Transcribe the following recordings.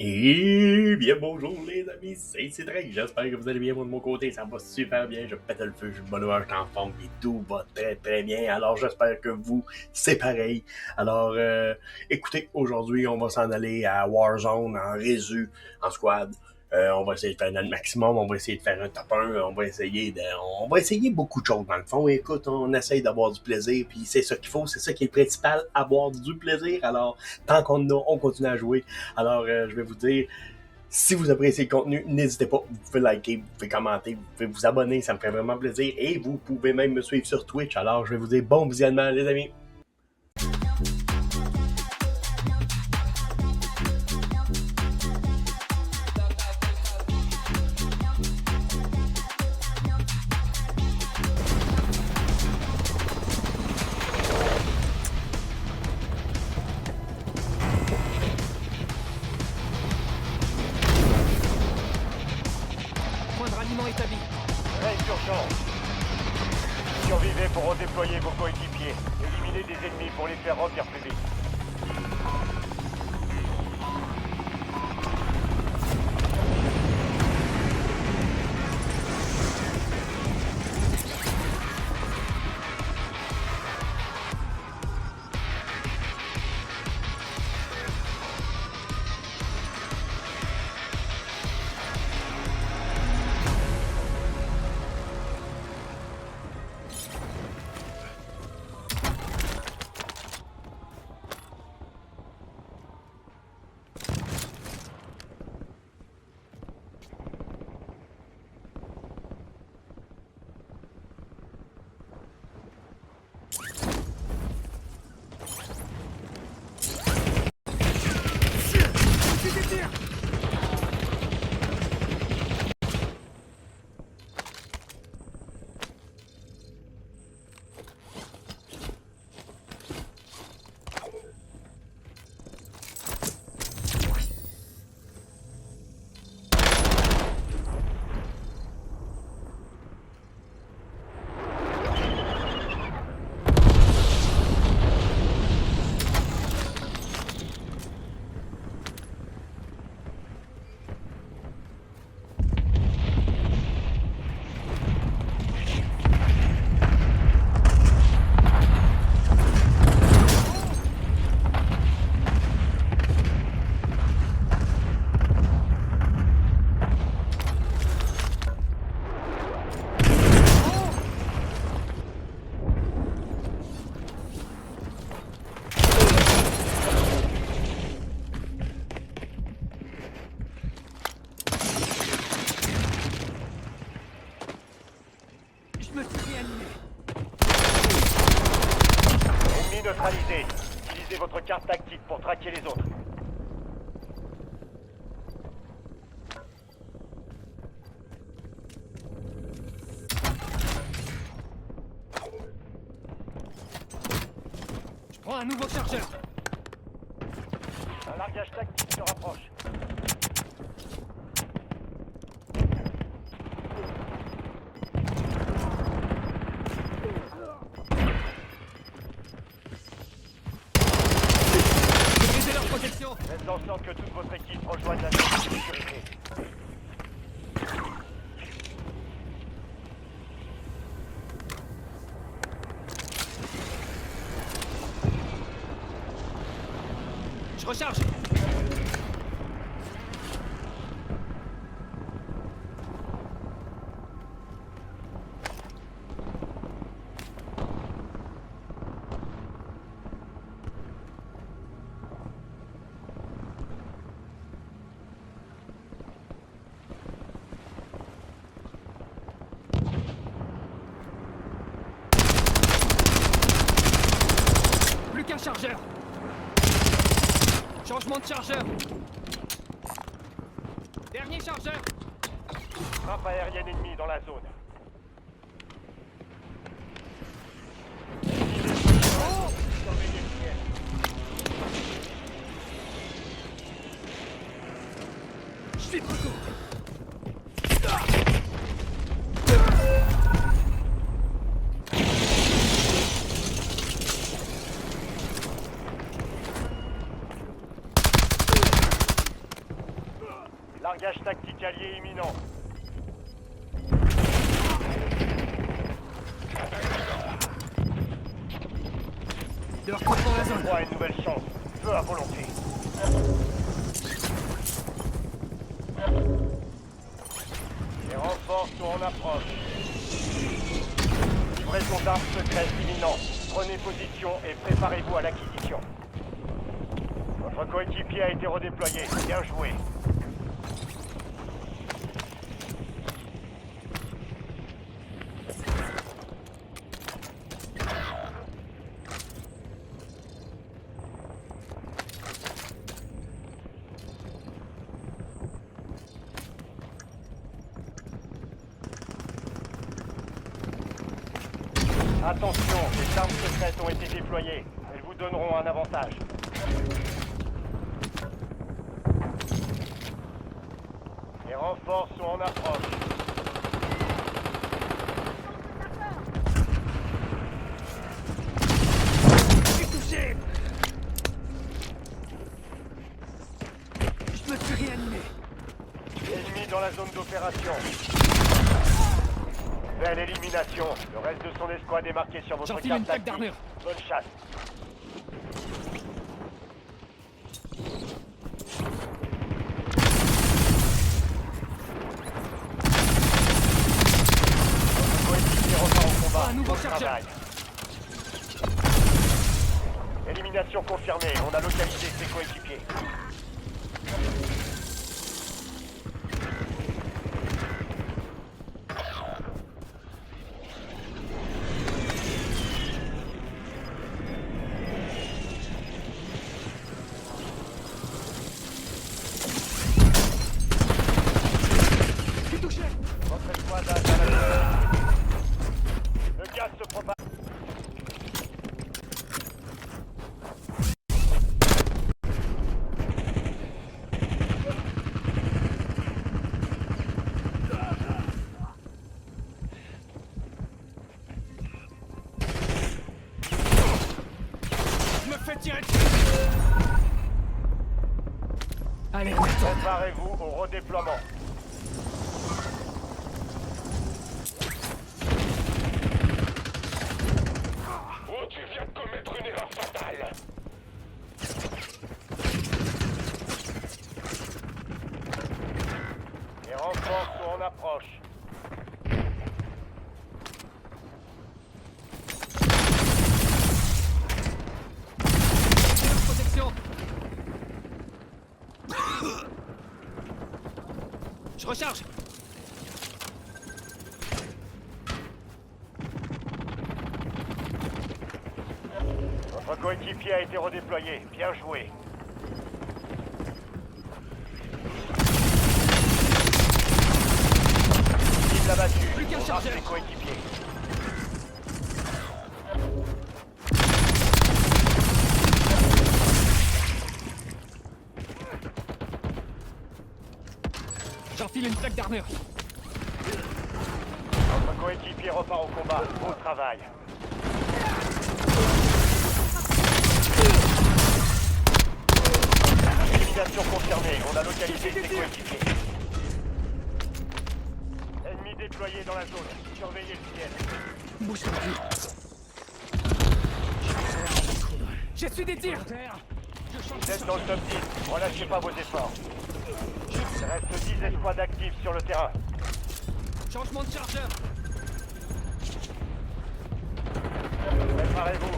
Et bien bonjour les amis, c'est Drake, j'espère que vous allez bien, moi de mon côté, ça va super bien, je pète le feu, je suis de bonne humeur, je suis en forme et tout va très très bien, alors j'espère que vous, c'est pareil. Alors écoutez, aujourd'hui on va s'en aller à Warzone en résu, en squad. On va essayer de faire notre maximum, on va essayer de faire un top 1, on va essayer beaucoup de choses dans le fond. Écoute, on essaye d'avoir du plaisir, puis c'est ça qu'il faut, c'est ça qui est le principal, avoir du plaisir. Alors, tant qu'on en a, on continue à jouer. Alors, je vais vous dire, si vous appréciez le contenu, n'hésitez pas, vous pouvez liker, vous pouvez commenter, vous pouvez vous abonner, ça me fait vraiment plaisir. Et vous pouvez même me suivre sur Twitch. Alors, je vais vous dire bon visionnement, les amis. Point de ralliement établi. Reste d'urgence. Survivez pour redéployer vos coéquipiers. Éliminez des ennemis pour les faire revenir plus vite. Je me suis réanimé. Ennemi neutralisé. Utilisez votre carte tactique pour traquer les autres. Je prends un nouveau chargeur. Un largage tactique se rapproche. Brisez leur protection. Faites en sorte que toute votre équipe rejoigne la zone de sécurité. Je recharge. Plus qu'un chargeur. Changement de chargeur. Dernier chargeur. Frappe aérienne ennemie dans la zone. Surveillez le ciel. Je suis de retour. Largage tactique allié imminent. De leur côté dans la zone. Droit à une nouvelle chance. Feu à volonté. Les renforts sont en approche. Livraison d'armes secrètes imminente. Prenez position et préparez-vous à l'acquisition. Votre coéquipier a été redéployé. Bien joué. Attention, les armes secrètes ont été déployées. Elles vous donneront un avantage. Les renforts sont en approche. Je suis touché. Je me suis réanimé. Ennemi dans la zone d'opération. Belle élimination. Le reste de son escouade est marqué sur votre J'enfile une carte plaque tactique. d'armure. Bonne chasse. Votre coéquipier repart au combat. Un nouveau Bon chargeur. travail. Élimination confirmée. On a localisé ses coéquipiers. Je suis touché. Votre escouade a atteint la zone. Le gaz se propage. Je me fais tirer dessus. Allez, on attend. Préparez-vous au redéploiement. Oh, tu viens de commettre une erreur fatale. Les renforts sont en approche. Protection. Je recharge. Votre coéquipier a été redéployé. Bien joué. Cible abattue. Plus qu'un On marque chargeur. ses coéquipiers. J'enfile une plaque d'armure. Votre coéquipier repart au combat. Beau travail. Élimination confirmée. On a localisé ses coéquipiers. Ennemi déployé dans la zone. Surveillez le ciel. Bouge ton cul. J'ai su des tirs. Vous êtes dans le top 10. Relâchez pas vos efforts. Il reste 10 escouades actives sur le terrain. Changement de chargeur. Préparez-vous.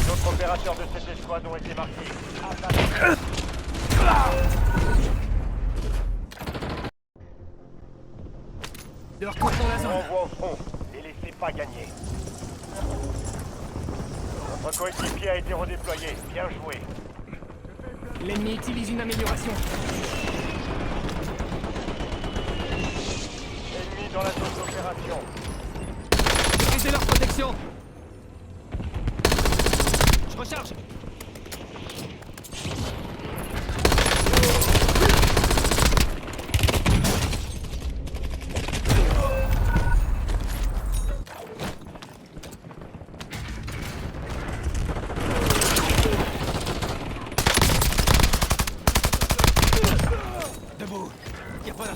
D'autres opérateurs de cette escouade ont été marqués. Attaque. De leur côté dans la zone. Renvoi au front. Les laissez pas gagner. Votre coéquipier a été redéployé. Bien joué. L'ennemi utilise une amélioration. Ennemi dans la zone d'opération. Brisez leur protection. Je recharge.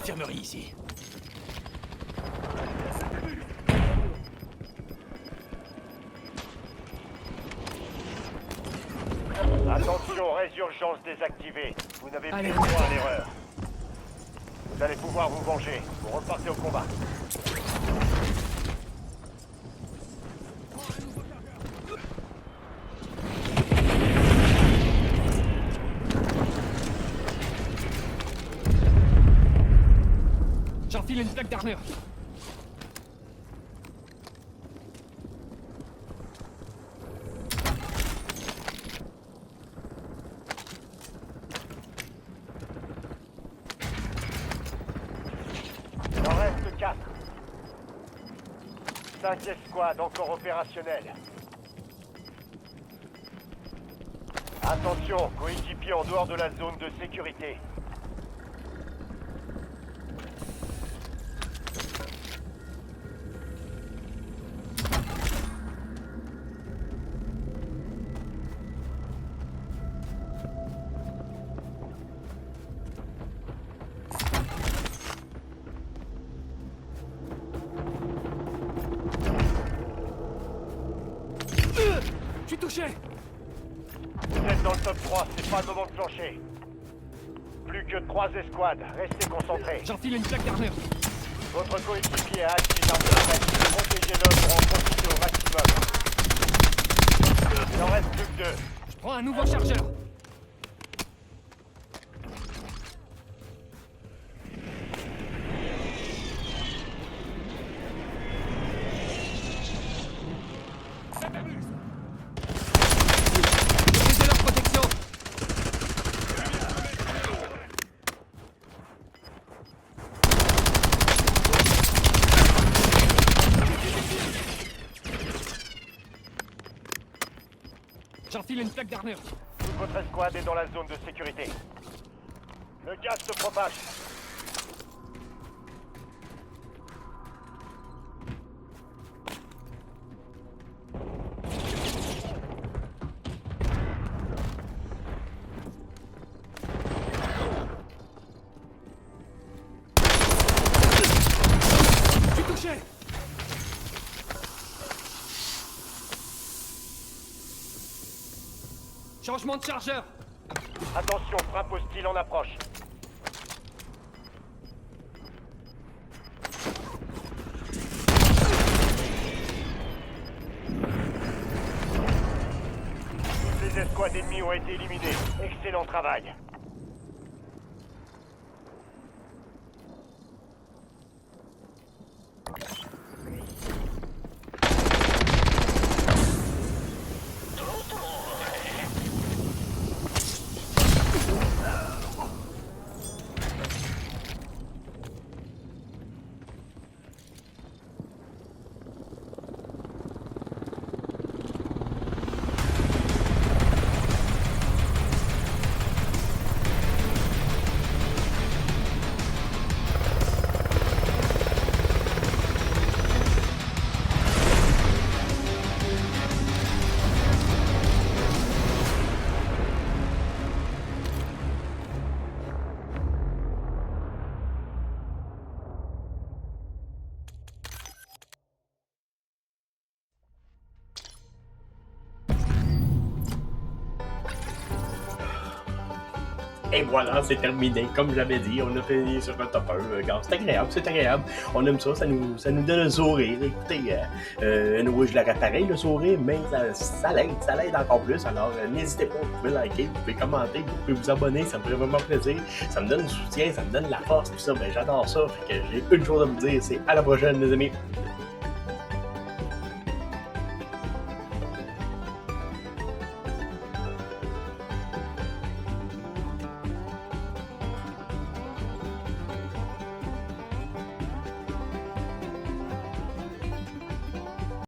l'infirmerie ici. Attention, résurgence désactivée. Vous n'avez plus Allez, le droit à l'erreur. Vous allez pouvoir vous venger. Vous repartez au combat. J'enfile une plaque d'armure. Il en reste 4. 5 escouades encore opérationnelles. Attention, coéquipiers en dehors de la zone de sécurité. Je suis touché. Vous êtes dans le top 3, c'est pas le moment de plancher. Plus que 3 escouades, restez concentrés. J'enfile une plaque d'armure. Votre coéquipier a acquis l'arme de la machine. Protégez-le pour en profiter au maximum. Il en reste plus que 2. Je prends un nouveau chargeur. Brisez leur protection. J'enfile une plaque d'armure. Toute votre escouade est dans la zone de sécurité. Le gaz se propage. Je suis touché. Changement de chargeur. Attention, frappe hostile en approche. Toutes les escouades ennemies ont été éliminées. Excellent travail. Et voilà, c'est terminé. Comme j'avais dit, on a fini sur un top 1. Regarde, c'est agréable, c'est agréable. On aime ça, ça nous donne un sourire. Écoutez, oui, je l'aurais pareil, le sourire, mais ça l'aide encore plus. Alors, n'hésitez pas, vous pouvez liker, vous pouvez commenter, vous pouvez vous abonner, ça me ferait vraiment plaisir. Ça me donne du soutien, ça me donne de la force, tout ça. Ben, j'adore ça. Fait que j'ai une chose à vous dire, c'est à la prochaine, mes amis.